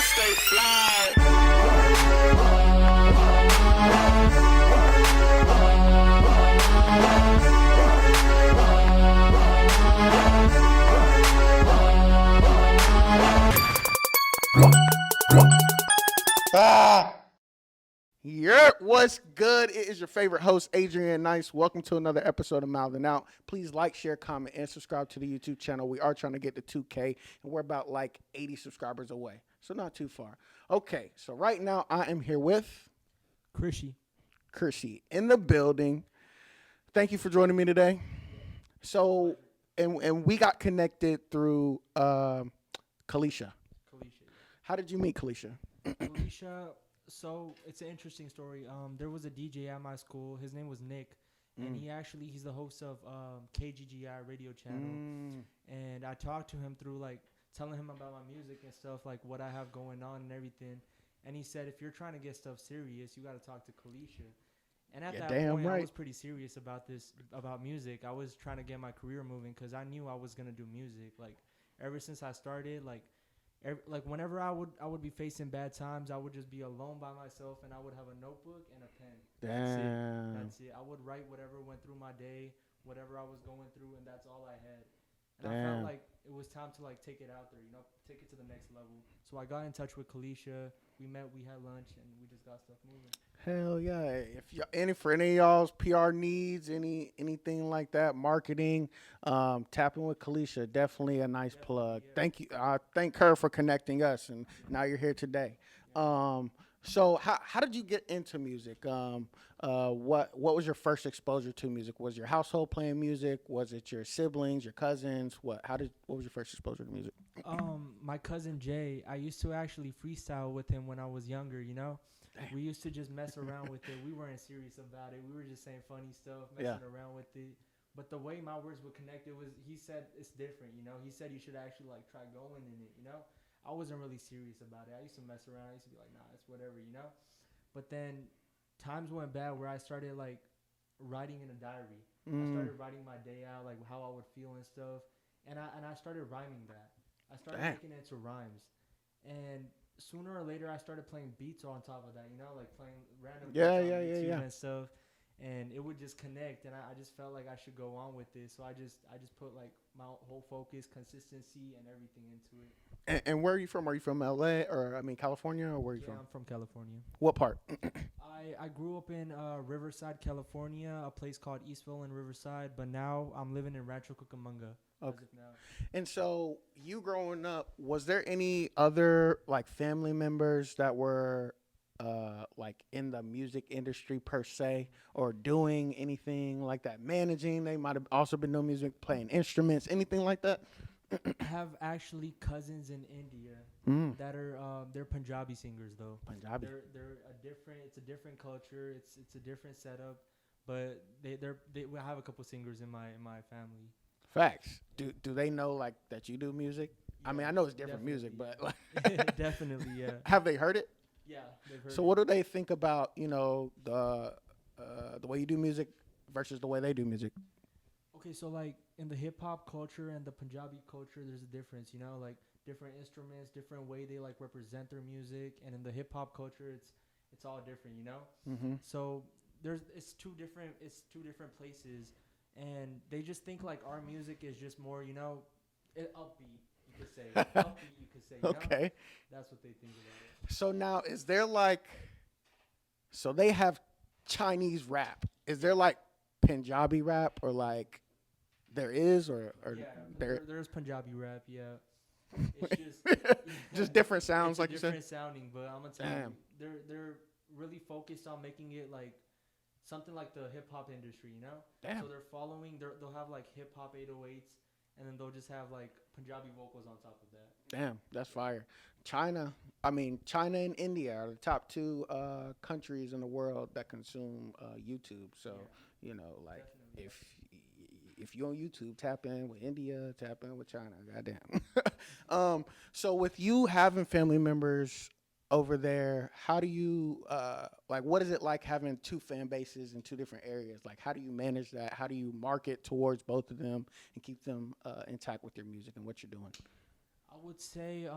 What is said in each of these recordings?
stay fly. What's good? It is your favorite host, Adrian Nyce. Welcome to another episode of Mouthin Out. Please like, share, comment, and subscribe to the YouTube channel. We are trying to get to 2K, and we're about like 80 subscribers away, so not too far. Okay, so right now I am here with Krishi in the building. Thank you for joining me today. So, and we got connected through Kalisha. How did you meet Kalisha? So it's an interesting story. There was a DJ at my school. His name was Nick, and he's the host of KGGI radio channel. And I talked to him through telling him about my music and stuff, like what I have going on and everything. And he said, if you're trying to get stuff serious, you got to talk to Kalisha. And at that point, I was pretty serious about music. I was trying to get my career moving because I knew I was gonna do music. Like ever since I started, whenever I would be facing bad times, I would just be alone by myself, and I would have a notebook and a pen. That's it. I would write whatever went through my day, whatever I was going through, and that's all I had. And I felt like it was time to take it out there, take it to the next level. So I got in touch with Kalisha. We met, we had lunch, and we just got stuff moving. Hell yeah! For any of y'all's PR needs, anything like that, marketing, tapping with Kalisha, definitely a nice plug. Yeah. Thank you. Thank her for connecting us, and now you're here today. So how did you get into music? What was your first exposure to music? Was your household playing music? Was it your siblings, your cousins? What was your first exposure to music? My cousin Jay, I used to actually freestyle with him when I was younger, Damn. We used to just mess around with it. We weren't serious about it. We were just saying funny stuff, messing around with it. But the way my words were connected was, he said it's different, He said you should actually try going in it, I wasn't really serious about it. I used to mess around. I used to be like, nah, it's whatever, But then times went bad where I started writing in a diary. I started writing my day out, how I would feel and stuff. And I started rhyming that. I started making it into rhymes. And sooner or later I started playing beats on top of that, playing random beats on YouTube and stuff. And it would just connect, and I just felt like I should go on with this. So I just put my whole focus, consistency, and everything into it. And where are you from? Are you from LA California, or where are you from? I'm from California. What part? I grew up in Riverside, California, a place called Eastville in Riverside, but now I'm living in Rancho Cucamonga. Okay. And so you growing up, was there any other family members that were in the music industry per se, or doing anything like that, managing? They might have also been doing music, playing instruments, anything like that? I have actually cousins in India that are they're Punjabi singers though. Punjabi. It's a different culture. It's a different setup, but they have a couple singers in my family. Facts. Do they know that you do music? Yeah, I mean, I know it's different music, but definitely, yeah. Have they heard it? Yeah, they've heard it. So what do they think about the way you do music versus the way they do music? Okay, so in the hip hop culture and the Punjabi culture, there's a difference, different instruments, different way they represent their music, and in the hip hop culture, it's all different, Mm-hmm. So it's two different places, and they just think our music is just more, upbeat. You could say upbeat. You could say okay. That's what they think about it. So now, is there so they have Chinese rap? Is there Punjabi rap, or there is, or yeah, there's Punjabi rap, yeah. It's just different sounds, you said. Different sounding, but I'm gonna tell you, they're really focused on making it something like the hip hop industry, Damn. So they'll have hip hop 808s, and then they'll just have Punjabi vocals on top of that. Damn, that's fire. China and India are the top two countries in the world that consume YouTube. So definitely. If you're on YouTube, tap in with India, tap in with China. Goddamn. So with you having family members over there, how do you what is it like having two fan bases in two different areas? How do you manage that? How do you market towards both of them and keep them intact with your music and what you're doing? I I would say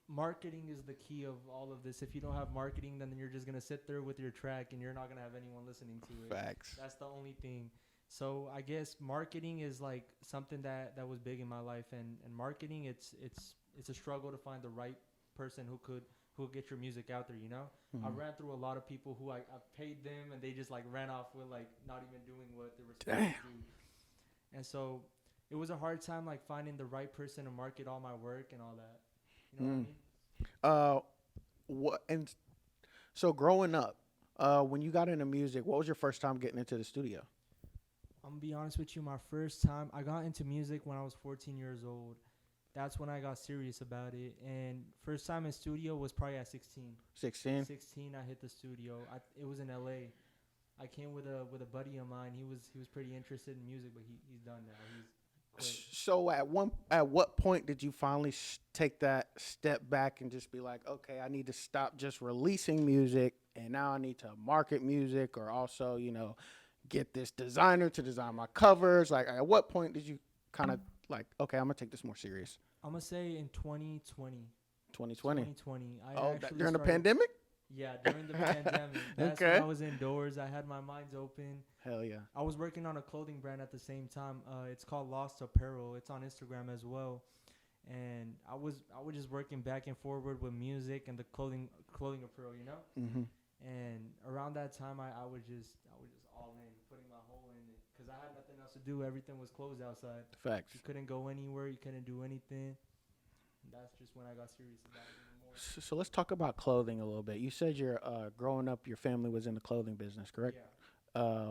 marketing is the key of all of this. If you don't have marketing, then you're just gonna sit there with your track and you're not gonna have anyone listening to it. Facts. That's the only thing. So I guess marketing is like something that was big in my life, and marketing it's a struggle to find the right person who will get your music out there. You know, I ran through a lot of people who I paid them and they just like ran off with like not even doing what they were supposed to do, and so it was a hard time like finding the right person to market all my work and all that. You know what I mean? Uh, what and so growing up, when you got into music, what was your first time getting into the studio? I'm gonna be honest with you. My first time I got into music when I was 14 years old. That's when I got serious about it. And first time in studio was probably at 16. 16. 16, I hit the studio. It was in LA. I came with a buddy of mine. He was pretty interested in music, but he's done now. He's quit. So at what point did you finally take that step back and just be like, okay, I need to stop just releasing music and now I need to market music or also, get this designer to design my covers? Like, at what point did you kind of like, okay, I'm gonna take this more serious? I'm gonna say in 2020. 2020. 2020. Oh, Actually during the started- pandemic? Yeah, during the pandemic. That's Okay. when I was indoors. I had my minds open. Hell yeah. I was working on a clothing brand at the same time. It's called Lost Apparel. It's on Instagram as well. And I was just working back and forward with music and the clothing apparel, you know. Mm-hmm. And around that time, I was just all in, putting my whole in it, because I had nothing else to do. Everything was closed outside. Facts. You couldn't go anywhere. You couldn't do anything. And that's just when I got serious about it even more. So let's talk about clothing a little bit. You said you're growing up, your family was in the clothing business, correct? Yeah.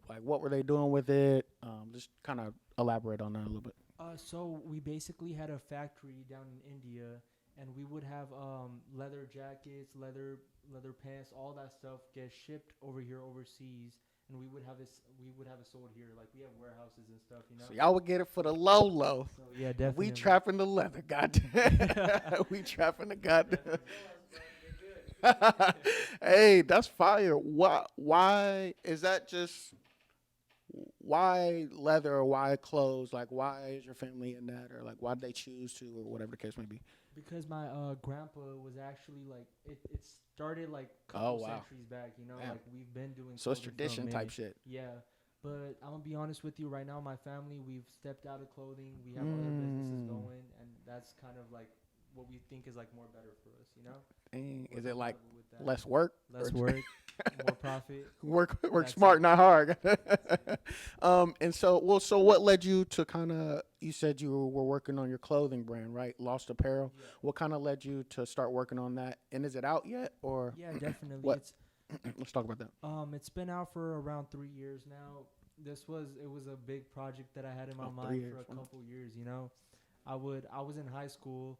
Like what were they doing with it? Just kind of elaborate on that a little bit. So we basically had a factory down in India, and we would have leather jackets, leather pants, all that stuff get shipped over here overseas, and we would have it sold here. Like we have warehouses and stuff, you know. So y'all would get it for the low. So yeah, definitely. We trapping the leather, goddamn. We trapping the goddamn. Hey, that's fire. Why is that just why leather or why clothes? Like, why is your family in that? Or, like, why did they choose to, or whatever the case may be? Because my grandpa was actually like it started like a Oh, couple wow. centuries back, you know. Damn. Like we've been doing So it's clothing for a tradition type minute. shit. Yeah, but I'm gonna be honest with you. Right now, my family, we've stepped out of clothing. We have other businesses going, and that's kind of like what we think is like more better for us, you know. Dang, We're is it like comfortable with that. less work? less or- work, more profit? Work That's smart, it. not hard. And so what led you to kind of? You said you were working on your clothing brand, right? Lost Apparel. Yeah. What kind of led you to start working on that? And is it out yet, or Yeah, definitely. What? Let's talk about that. It's been out for around 3 years now. It was a big project that I had in my 3 mind years, for a wow. couple years. You know, I was in high school.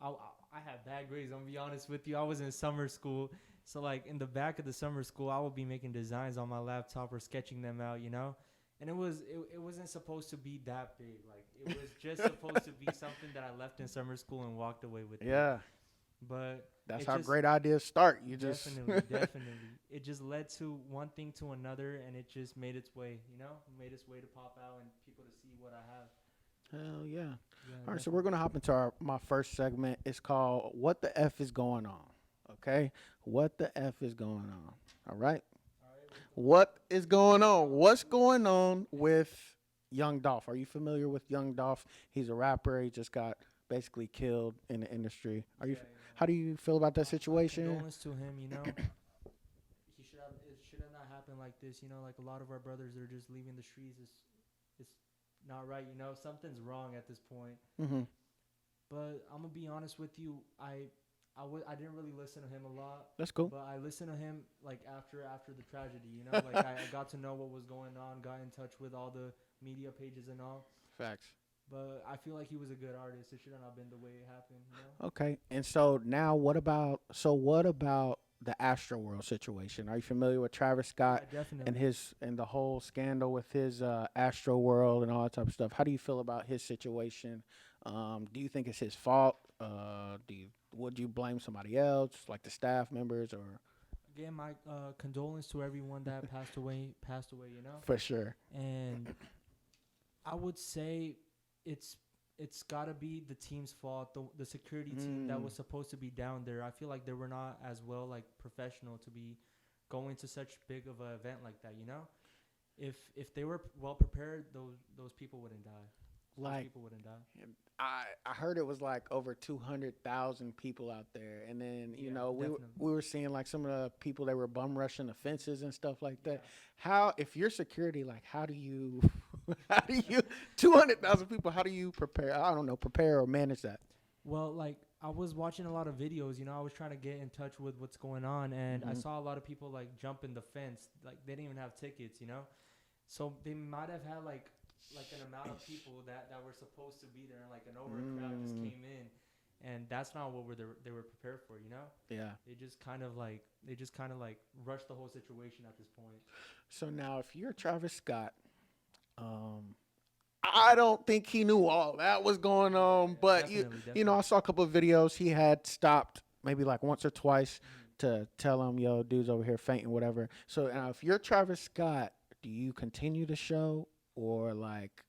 I had bad grades. I'm gonna be honest with you. I was in summer school, so like in the back of the summer school, I would be making designs on my laptop or sketching them out. You know, and it wasn't supposed to be that big. Like it was just supposed to be something that I left in summer school and walked away with. it. Yeah, But that's it how just- great ideas start. You just definitely. It just led to one thing to another, and it just made its way. You know, made its way to pop out and people to see what I have. Hell yeah. Yeah, All right, so we're gonna hop into my first segment. It's called "What the F is Going On." Okay, what the F is going on? All right, what is going on? What's going on with Young Dolph? Are you familiar with Young Dolph? He's a rapper. He just got basically killed in the industry. Are you? How do you feel about that situation? Condolence to him. You know, it should have not happened like this. You know, like a lot of our brothers, they're just leaving the streets. It's not right. You know, something's wrong at this point. Mm-hmm. But I'm gonna be honest with you. I didn't really listen to him a lot. That's cool. But I listened to him like after the tragedy, you know, like I got to know what was going on, got in touch with all the media pages and all. Facts. But I feel like he was a good artist. It should have not been the way it happened, you know. Okay, and so now what about the Astroworld situation? Are you familiar with Travis Scott? Yeah, definitely. And the whole scandal with his Astroworld and all that type of stuff? How do you feel about his situation? Do you think it's his fault? Would you blame somebody else, like the staff members, or? Again, my condolence to everyone that passed away. You know. For sure. And I would say it's it's got to be the team's fault. The security team that was supposed to be down there. I feel like they were not as well like professional to be going to such big of an event like that. You know, if they were well prepared, those people wouldn't die. Those Like people wouldn't die. I heard it was like over 200,000 people out there, and then you Yeah, know definitely. we were seeing like some of the people that were bum rushing the fences and stuff like Yeah. that. How if you're security, like how do you how do you 200,000 people? How do you prepare? I don't know, prepare or manage that. Well, like I was watching a lot of videos, you know, I was trying to get in touch with what's going on, and I Hmm. saw a lot of people like jumping the fence, like they didn't even have tickets, you know. So they might have had like an amount of people that were supposed to be there, and like an over a crowd just Mm, came in, and that's not what they were prepared for, you know. yeah. They just kind of like rushed the whole situation at this point. So now, if you're Travis Scott, um, I don't think he knew all that was going Yeah, on, but definitely, you know, I definitely. saw a couple of videos. He had stopped maybe like once or twice Mhm. to tell him, "Yo, dude's over here fainting, whatever." So now, if you're Travis Scott, do you continue the show or like,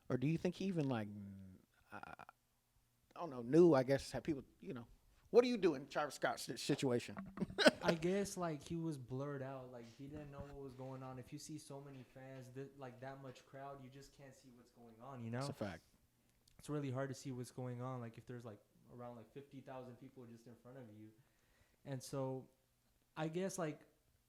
or do you think he even like, I don't know, knew? I guess had people, you know, what do you do in Travis Scott's situation? I guess like he was blurred out, like he didn't know what was going on. If you see so many fans, like that much crowd, you just can't see what's going on. You That's know, a fact. it's really hard to see what's going on. Like if there's like around like 50,000 people just in front of you, and so I guess like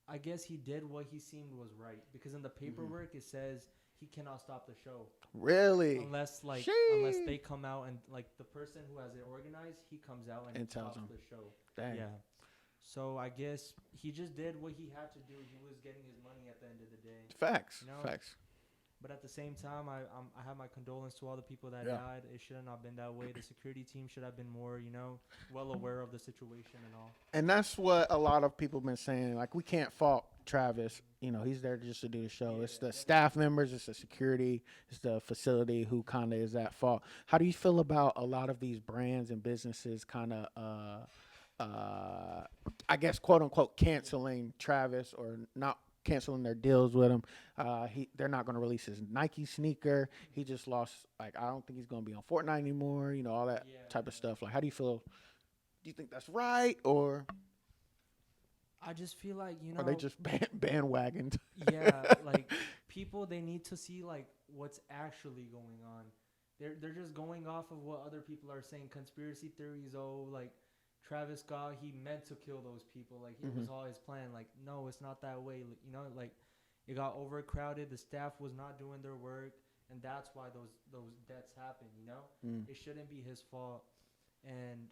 I guess he did what he seemed was right because in the Hmm. paperwork it says he cannot stop the show Really? unless She they come out and like the person who has it organized, he comes out and and tells stops him, the show. "Dang, Yeah. So I guess he just did what he had to do. He was getting his money at the end of the day, facts, you know. facts." But at the same time, I have my condolence to all the people that Yeah. died. It should have not been that way. The security team should have been more, you know, well aware of the situation and all. And that's what a lot of people been saying. Like we can't fault Travis. You know, he's there just to do the show. It's the staff members, it's the security, it's the facility who kind of is at fault. How do you feel about a lot of these brands and businesses kind of, I guess, quote unquote, canceling Travis or not canceling their deals with him? They're not going to release his Nike sneaker. He just lost. Like, I don't think he's going to be on Fortnite anymore. You know, all that Yeah, type of yeah. stuff. Like, how do you feel? Do you think that's right, or I just feel like, you are they know, just bandwagoned? yeah, like people they need to see like what's actually going on. They're just going off of what other people are saying, conspiracy theories. Oh, like Travis Scott, he meant to kill those people. Like it Hmm. was all his plan. Like no, it's not that way. You know, like it got overcrowded. The staff was not doing their work, and that's why those deaths happened. You know, Mm. it shouldn't be his fault. And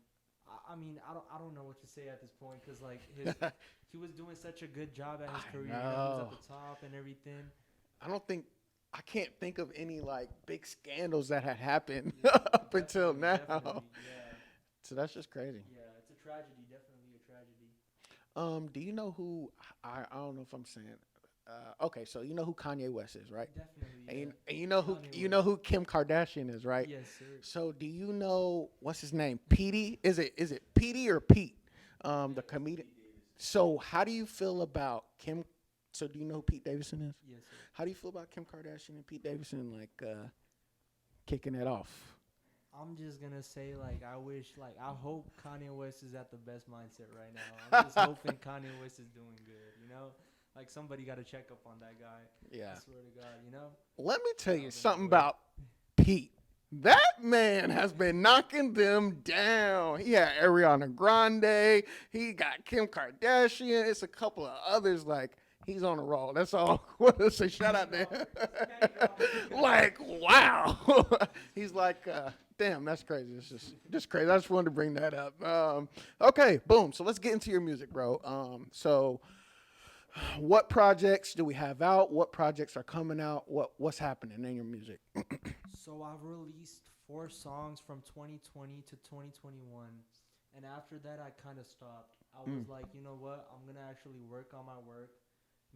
I mean, I don't know what to say at this point because like his he was doing such a good job at his I career. You know, he was at know. the top and everything. I don't think I can't think of any like big scandals that had happened Yeah, up until definitely, now. definitely. Yeah, So that's just crazy. yeah. It's a tragedy, definitely a tragedy. Do you know who I don't know if I'm saying okay, so you know who Kanye West is, right? Definitely, And yeah. and Kanye you know West. who Kim Kardashian is, right? Yes, sir. So do you know what's his name? Petey? Is it Petey or Pete? The comedian. So how do you feel about Kim? So do you know who Pete Davidson is? Yes, sir. How do you feel about Kim Kardashian and Pete Davidson like kicking it off? I'm just gonna say like I hope Kanye West is at the best mindset right now. I'm just hoping Kanye West is doing good. You know, like somebody got to check up on that guy. Yeah. I swear to God. You know, Let me tell you out in the something world. about Pete. That man has been knocking them down. He had Ariana Grande. He got Kim Kardashian. It's a couple of others. Like he's on a roll. That's all. What to say? Shout out there. Like wow. He's like, damn, that's crazy. It's just crazy. I just wanted to bring that up. Okay, boom. So let's get into your music, bro. So what projects do we have out? What projects are coming out? What's happening in your music? So I've released 4 songs from 2020 to 2021, and after that I kind of stopped. I Mm. was like, you know what? I'm gonna actually work on my work,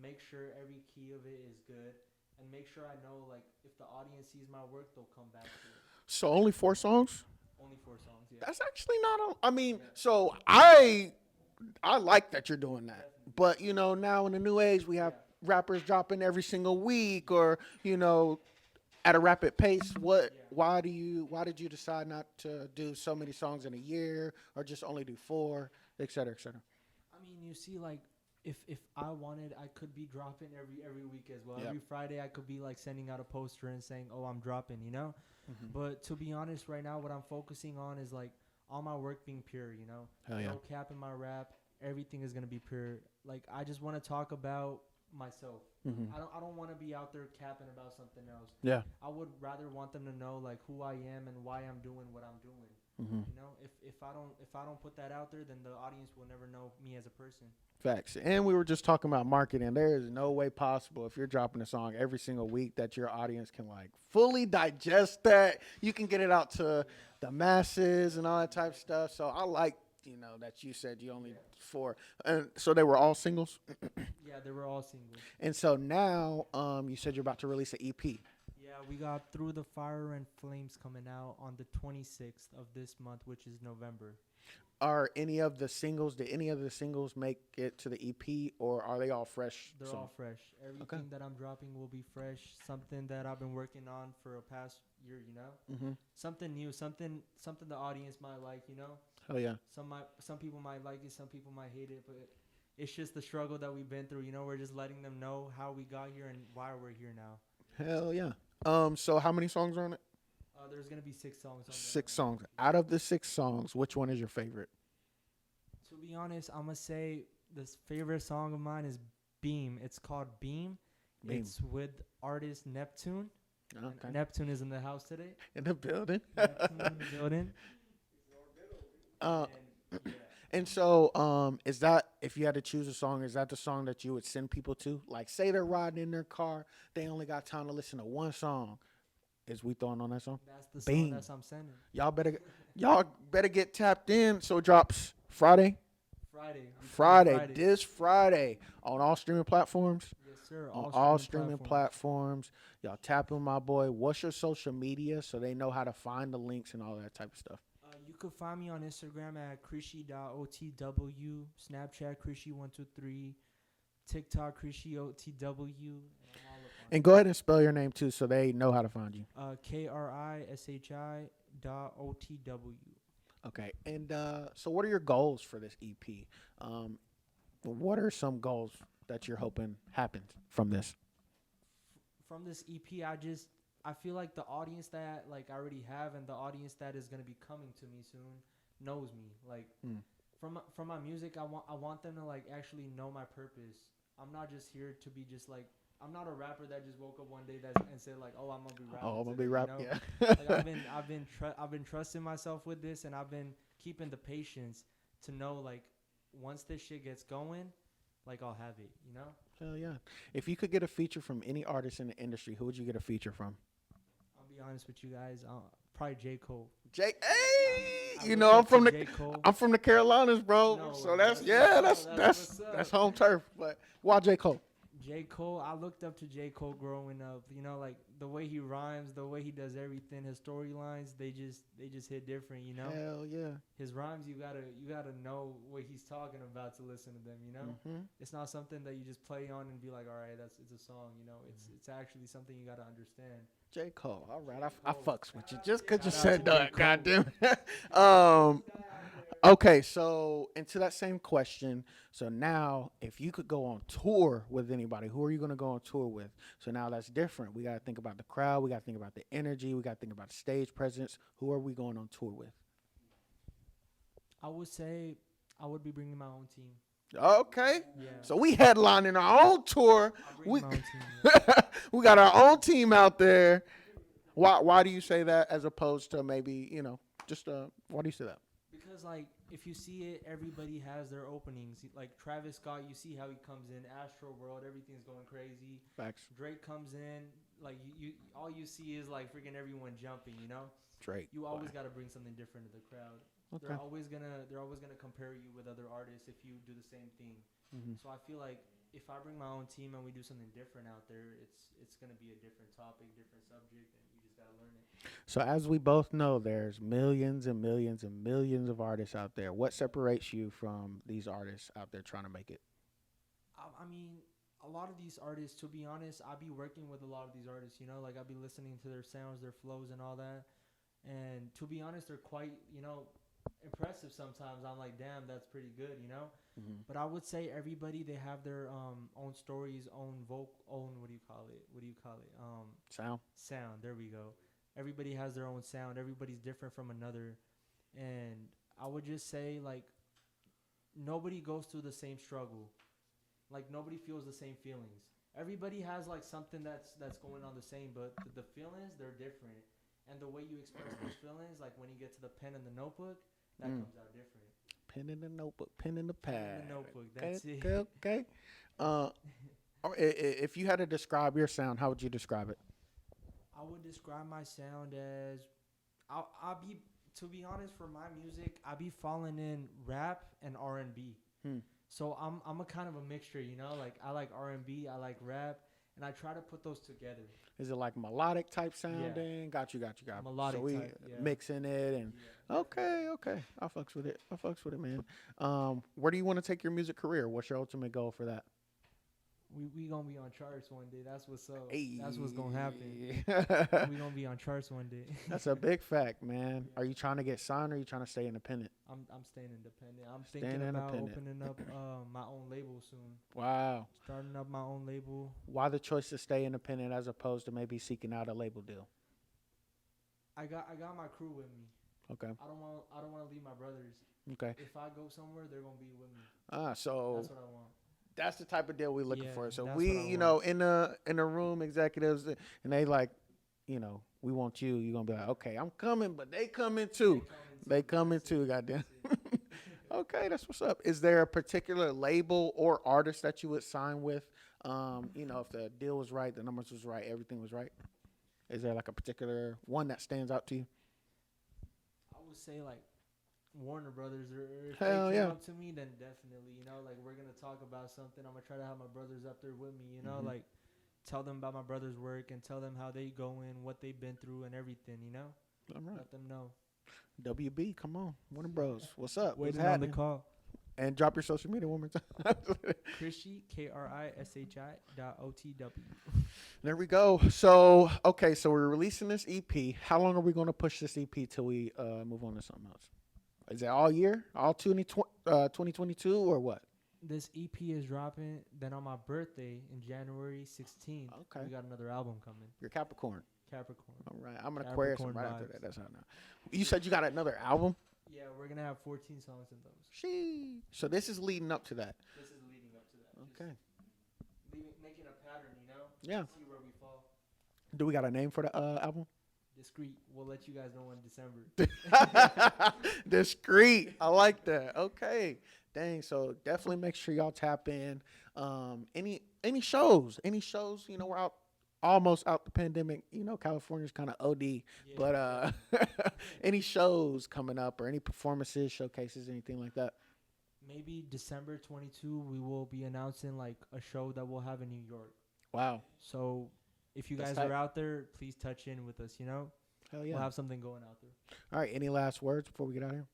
make sure every key of it is good, and make sure I know like if the audience sees my work, they'll come back to it. So only 4 songs? Only 4 songs, yeah, That's actually not. I mean, yeah, so I like that you're doing that, definitely, but now in the new age we have yeah, rappers dropping every single week, or at a rapid pace. What? Yeah. Why do you? Why did you decide not to do so many songs in a year, or just only do four, et cetera, et cetera? I mean, you see, like, if I wanted, I could be dropping every week as well. Yep. Every Friday, I could be like sending out a poster and saying, "Oh, I'm dropping," you know. Hmm. But to be honest, right now, what I'm focusing on is like all my work being pure. You know, Hell yeah. no cap in my rap. Everything is gonna be pure. Like I just want to talk about myself. Hmm. I don't want to be out there capping about something else. Yeah. I would rather want them to know like who I am and why I'm doing what I'm doing. Hmm. You know, if I don't put that out there, then the audience will never know me as a person. Facts. And we were just talking about marketing. There is no way possible if you're dropping a song every single week that your audience can like fully digest that. You can get it out to Yeah. the masses and all that type of stuff. So I like, that you said you only Yeah. four. And so they were all singles. Yeah, they were all singles. And so now you said you're about to release an EP. Yeah, we got Through the Fire and Flames coming out on the 26th of this month, which is November. Are any of the singles, did any of the singles make it to the EP, or are they all fresh They're songs? all fresh. Okay. Everything that I'm dropping will be fresh. Something that I've been working on for a past year, you know? Mm-hmm. Something new, something the audience might like, you know? Oh, yeah. Some people might like it, some people might hate it, but it's just the struggle that we've been through, you know? We're just letting them know how we got here and why we're here now. Hell yeah. So how many songs are on it? There's going to be 6 songs on there. 6 songs. Out of the 6 songs, which one is your favorite? To be honest, I'm going to say this favorite song of mine is Beam. It's called Beam. Beam. It's with artist Neptune. Okay. Neptune is in the house today. In the building. Neptune in the building. Uh, And, yeah. and so, is that, if you had to choose a song, is that the song that you would send people to? Like, say they're riding in their car, they only got time to listen to one song. Is we throwing on that song? That's the Beam. song that I'm sending. Y'all better get tapped in. So it drops Friday. Friday. This Friday on all streaming platforms. Yes, sir. On all streaming platforms. Y'all tap in, my boy. What's your social media so they know how to find the links and all that type of stuff? You could find me on Instagram at Krishi.otw, Snapchat Krishi123, TikTok KrishiOTW, And go ahead and spell your name too so they know how to find you. KRISHI.OTW. Okay. And so what are your goals for this EP? What are some goals that you're hoping happens from this? From this EP, I feel like the audience that like I already have and the audience that is gonna be coming to me soon knows me. Like from my music, I want them to like actually know my purpose. I'm not just here to be just like I'm not a rapper that just woke up one day and said like, oh, I'm gonna be rapping. Oh, I'm gonna today, be rapping. you know? Yeah. Like I've been trusting myself with this, and I've been keeping the patience to know like once this shit gets going, like I'll have it. You know. Hell yeah. If you could get a feature from any artist in the industry, who would you get a feature from? I'll be honest with you guys. Probably J. Cole. Hey, I you look know up to J. Cole. I'm from the Carolinas, bro. No, so that's that's home turf. But why J. Cole? J. Cole, I looked up to J. Cole growing up. You know, like the way he rhymes, the way he does everything, his storylines, they just hit different, you know? Hell yeah. His rhymes, you gotta know what he's talking about to listen to them, you know? Mm-hmm. It's not something that you just play on and be like, all right, it's a song, you know? It's actually something you gotta understand. J. Cole. All right. I fucks with you just because you Shout out said to J. that. Cole. Goddamn. Okay, so into that same question. So now, if you could go on tour with anybody, who are you going to go on tour with? So now that's different. We got to think about the crowd. We got to think about the energy. We got to think about the stage presence. Who are we going on tour with? I would say I would be bringing my own team. Okay. Yeah. So we headlining our own tour. I'll bring We, my own team. Yeah. we got our own team out there. Why do you say that as opposed to maybe, why do you say that? Because, like, if you see it, everybody has their openings. Like, Travis Scott, you see how he comes in. Astroworld, everything's going crazy. Facts. Drake comes in. Like, you all you see is, like, freaking everyone jumping, you know? Drake. You always got to bring something different to the crowd. Okay. They're always gonna compare you with other artists if you do the same thing. Mm-hmm. So I feel like if I bring my own team and we do something different out there, it's gonna be a different topic, different subject, and you just gotta learn it. So as we both know, there's millions and millions and millions of artists out there. What separates you from these artists out there trying to make it? I mean, a lot of these artists, to be honest, I be working with a lot of these artists, you know, like I be listening to their sounds, their flows and all that. And to be honest, they're quite, you know, impressive sometimes. I'm like, damn, that's pretty good, you know? Mm-hmm. But I would say everybody, they have their own stories, own, what do you call it? What do you call it? Sound. Sound. There we go. Everybody has their own sound. Everybody's different from another. And I would just say, like, nobody goes through the same struggle. Like, nobody feels the same feelings. Everybody has, like, something that's going on the same, but the feelings, they're different. And the way you express those feelings, like when you get to the pen and the notebook, that comes out different. Pen in the notebook, pen in the pad. Pen in the notebook, that's okay, it. Okay. If you had to describe your sound, how would you describe it? I would describe my sound as, I'll be, to be honest, for my music, I be falling in rap and R&B. So I'm a kind of a mixture, you know, like I like R&B, I like rap, and I try to put those together. Is it like melodic type sounding? Yeah. Got you. Melodic so we type, yeah. mixing it and okay. I fucks with it, man. Where do you want to take your music career? What's your ultimate goal for that? We gonna be on charts one day. That's what's up. Hey. That's what's gonna happen. We gonna be on charts one day. That's a big fact, man. Are you trying to get signed or are you trying to stay independent? I'm staying independent. I'm thinking about opening up my own label soon. Wow. Starting up my own label. Why the choice to stay independent as opposed to maybe seeking out a label deal? I got my crew with me. Okay. I don't want to leave my brothers. Okay. If I go somewhere, they're gonna be with me. So that's what I want. That's the type of deal we're looking for. So that's we, what I you know, in the room, executives, and they like, you know, we want you. You're gonna be like, okay, I'm coming, but they coming too. They coming too. Goddamn. Okay, that's what's up. Is there a particular label or artist that you would sign with? You know, if the deal was right, the numbers was right, everything was right. Is there like a particular one that stands out to you? I would say like Warner Brothers, or if Hell they yeah. came up to me, then definitely, you know, like we're gonna talk about something. I'm gonna try to have my brothers up there with me, you know, like tell them about my brother's work and tell them how they going, what they've been through, and everything, you know. All right. Let them know. WB, come on, Warner Bros. What's up? Waiting on the call. And drop your social media one more time. Krishi, KRISHI.OTW. There we go. So, okay, so we're releasing this EP. How long are we going to push this EP till we move on to something else? Is it all year? All 2022 or what? This EP is dropping. Then on my birthday in January 16th, we got another album coming. You're Capricorn. Capricorn. All right. I'm an Aquarius right vibes. after that. That's how I know. You said you got another album? Yeah, we're going to have 14 songs in those. Sheesh. So this is leading up to that. This is leading up to that. Okay. Making a pattern, you know? Yeah. See where we fall. Do we got a name for the album? Discreet. We'll let you guys know in December. Discreet. I like that. Okay. Dang. So definitely make sure y'all tap in. Any shows? You know, we're almost out the pandemic. You know, California's kind of OD. But any shows coming up or any performances, showcases, anything like that? Maybe December 22, we will be announcing like a show that we'll have in New York. Wow. So if you guys are out there, please touch in with us, you know? Hell yeah. We'll have something going out there. All right. Any last words before we get out of here?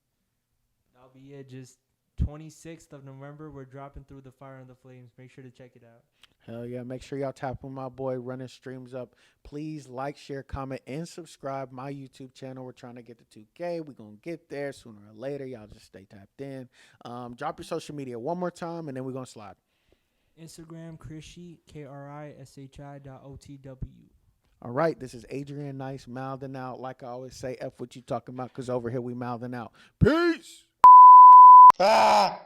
That'll be it. Just 26th of November, we're dropping Through the Fire and the Flames. Make sure to check it out. Hell yeah. Make sure y'all tap on my boy running streams up. Please like, share, comment, and subscribe my YouTube channel. We're trying to get to 2K. We're going to get there sooner or later. Y'all just stay tapped in. Drop your social media one more time, and then we're going to slide. Instagram, Krishi, KRISHI.OTW. All right. This is Adrian Nyce, mouthing out. Like I always say, F what you talking about, because over here we mouthing out. Peace. Ah.